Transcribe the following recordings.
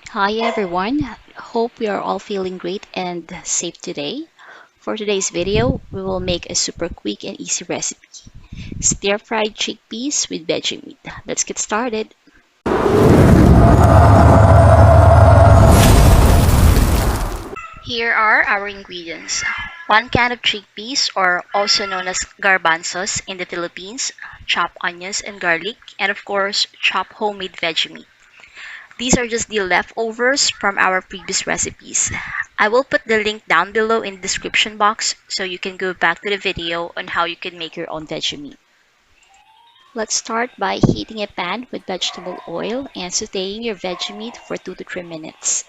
Hi everyone, hope we are all feeling great and safe today. For today's video, we will make a super quick and easy recipe, Stir Fried Chickpeas with Veggie Meat. Let's get started. Here are our ingredients. 1 can of chickpeas, or also known as garbanzos in the Philippines, chopped onions and garlic, and of course, chopped homemade veggie meat. These are just the leftovers from our previous recipes. I will put the link down below in the description box so you can go back to the video on how you can make your own veggie meat. Let's start by heating a pan with vegetable oil and sauteing your veggie meat for 2 to 3 minutes.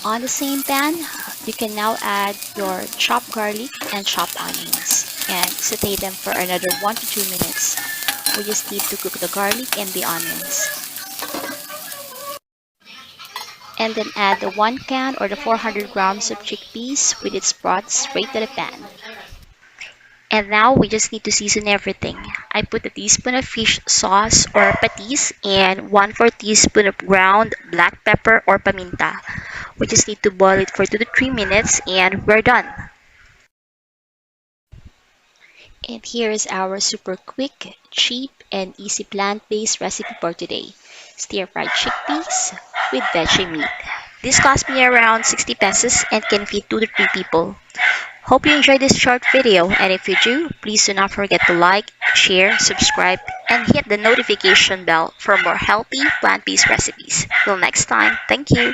On the same pan, you can now add your chopped garlic and chopped onions and saute them for another 1 to 2 minutes. We just need to cook the garlic and the onions. And then add the 1 can or the 400 grams of chickpeas with its broth straight to the pan. And now we just need to season everything. I put a teaspoon of fish sauce or patis and 1/4 teaspoon of ground black pepper or paminta. We just need to boil it for 2 to 3 minutes and we're done. And here is our super quick, cheap, and easy plant-based recipe for today. Stir-fried chickpeas with veggie meat. This cost me around 60 pesos and can feed 2 to 3 people. Hope you enjoyed this short video, and if you do, please do not forget to like, share, subscribe, and hit the notification bell for more healthy plant-based recipes. Till next time, thank you!